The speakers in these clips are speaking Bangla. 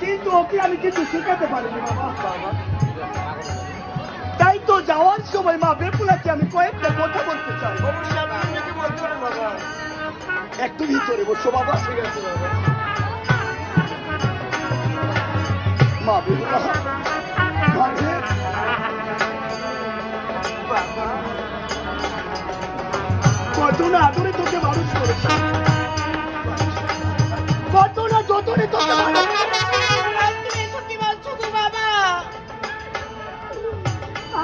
কিন্তু ওকে আমি কিছু শেখাতে পারিনি বাবা। তাই তো যাওয়ার সময় মা বেপুলাকে আমি কয়েকটা কথা বলতে চাই। একটু ভিতরে বসো বাবা। ঠিক আছে বাবা। মা বেপুলা কত না আদরে তোকে মানুষ করেছে, কত না যতনে তোকে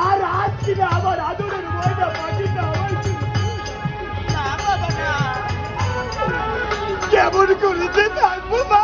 আর আজ কিনা আমার আদরের ময়না পাখিটা আমার কেমন করেছে থাকবো মা।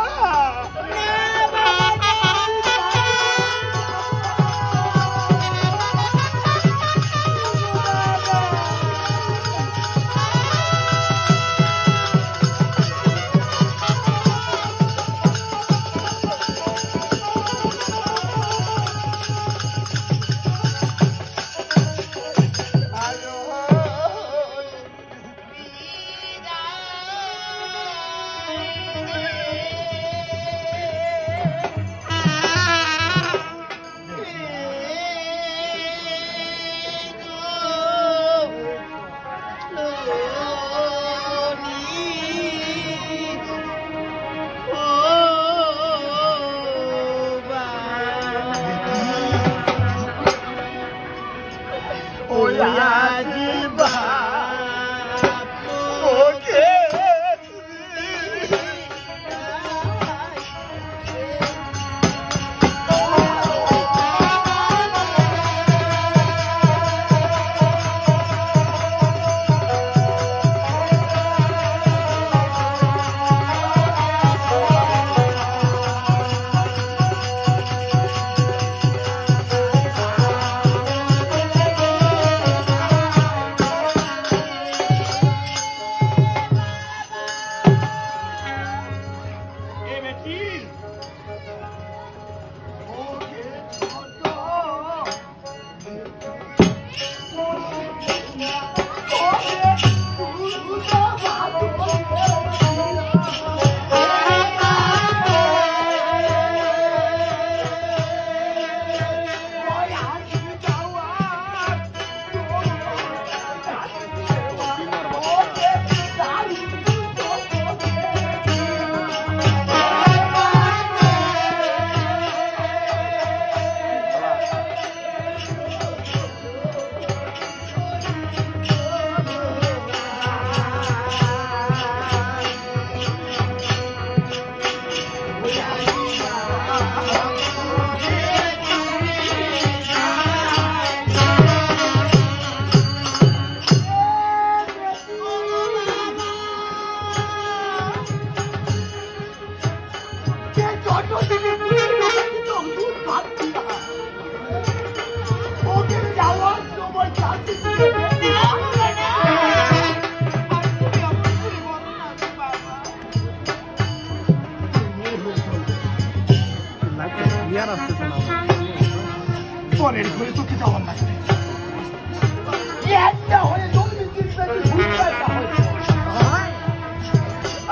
পরের ঘরে তোকে যাওয়ার লাগবে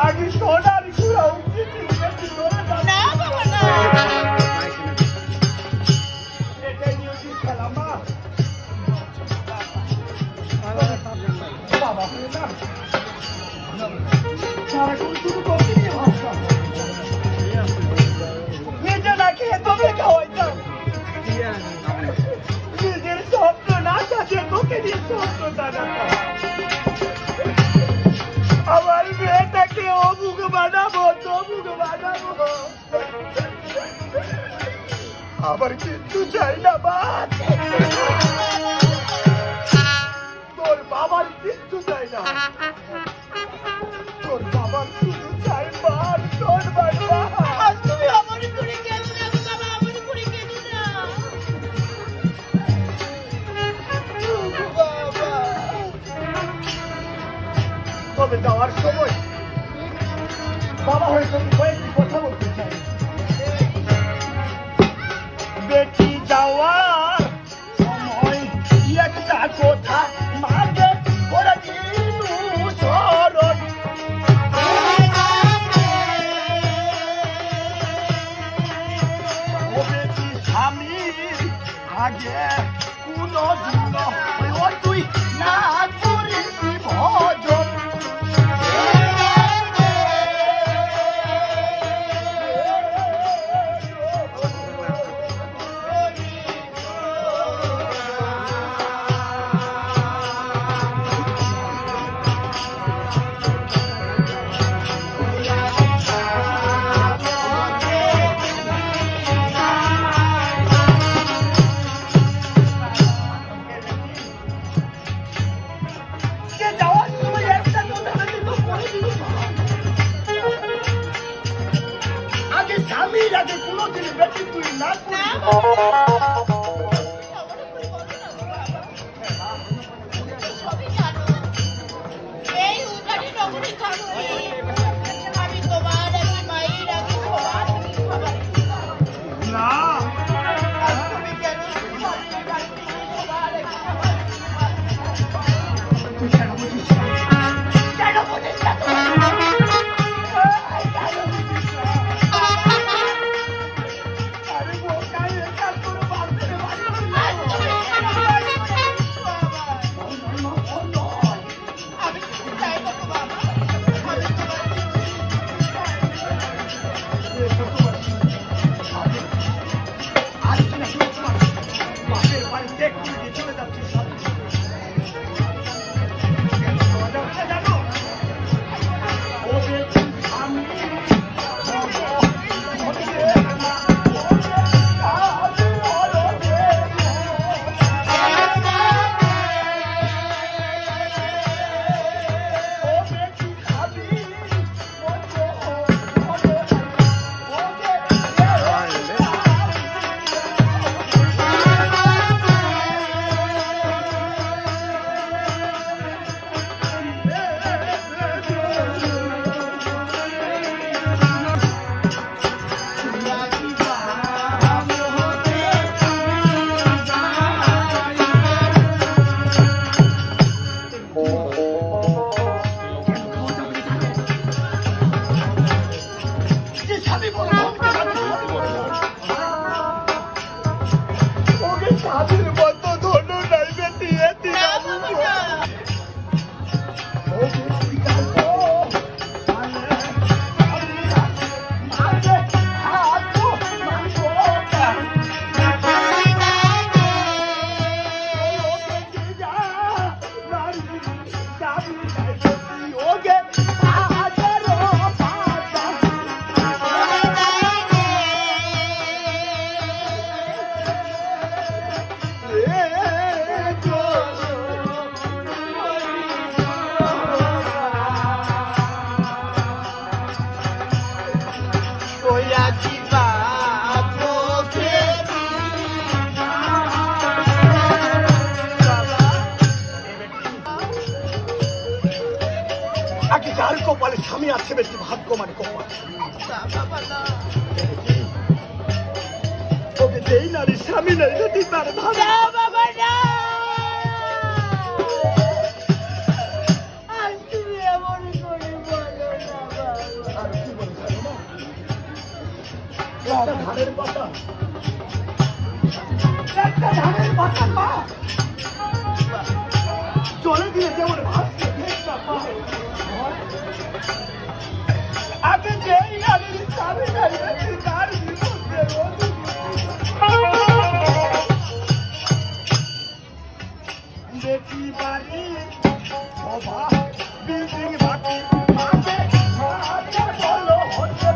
আগে সোনার ঘুরা উচিত এটাই নিয়ে খেলা মা বাবা হয়ে না সারাক্ষণ শুধু তোকে নিয়ে ভাবতাম নিজে না খেয়ে তোকে খাওয়াইতাম নিজের স্বপ্ন না থাকে তোকে নিয়ে স্বপ্ন জানাতাম আমার মেয়েটাকে অমুক বানাবো তমুক বানাবো আবার কিন্তু চাই না মা তোর বাবার কিচ্ছু চাই না তোর বাবার শুধু চাই মা তোর বাবা তুমি আমার করে কেন না বাবা আমার করে কেন না বাবা তবে যাওয়ার সময় বাবা হয়তো কয়েকটি কথা বলতে চাই বেটি যাওয়ার সময় একটা কথা মাকে করে দিলু আগে কোনদিন ওই তুই না করিসি ভজন যার কপালে স্বামী আছে বেশি ভাগ্য মানে কপাল ওকে যেই নারী স্বামী নেই যদি তার ধানের পাতা একটা ধানের পাতা মা চলে দিলে যেমন ভাসছে আগে যেই নারীর স্বামী নেই তার দেখি বাড়ি সভা বিল্ডিং বাকি বলো হতে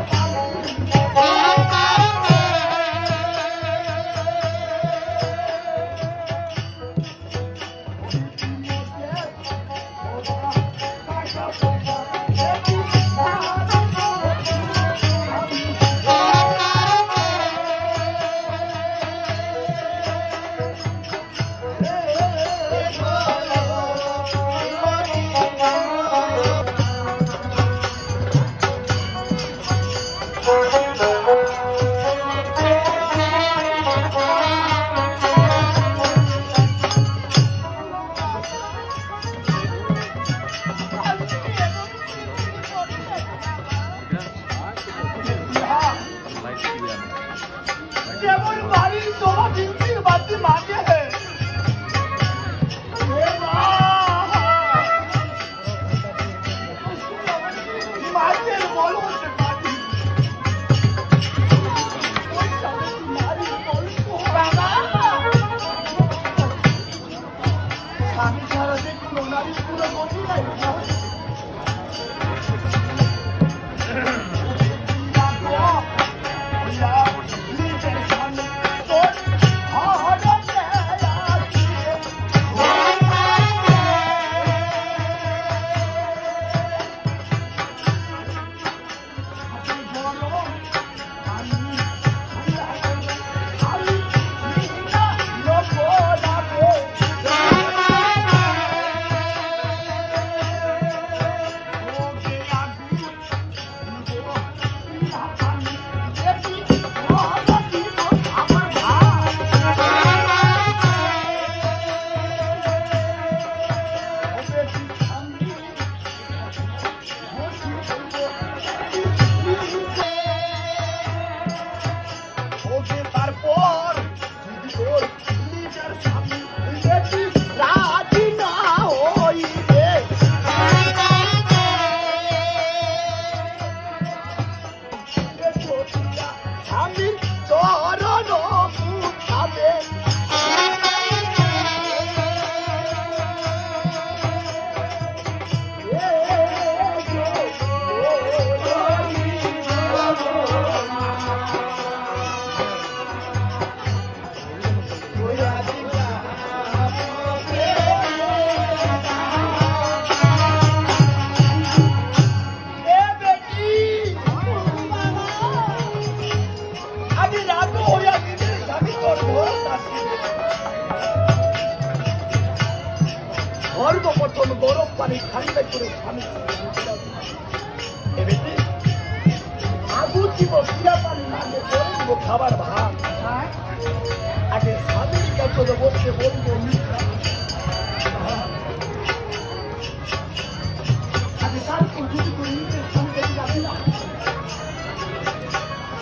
যেমন বাড়ির শোভা বাতি মাঝে মাঝের বল হতে পারি বাবা স্বামী ছাড়া যে কোনো নারী পুরো গতি নাই সর্বপ্রথম গরম পানি ঠান্ডা করে স্বামী আগুন দিব কিরা পানি লাগে গরম দিব খাবার ভাত আগে স্বামীর কাছে বসে বলবো আগে তার যদি করে নিজের সঙ্গে যাবে না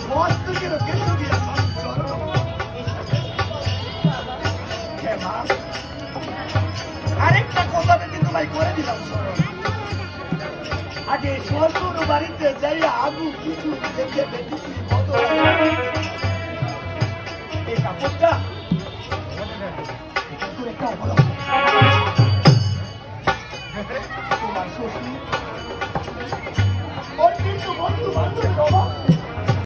মস্ত কেন কেন্দ্র দিয়া আরেকটা কথা যদি তোমায় করে দিলাম আগে সরকার বাড়িতে যাই আলু কিছু দেখে দেখেছি কত এই কাপড়টা তোমার শ্বশুর ওর কিন্তু বন্ধু বান্ধব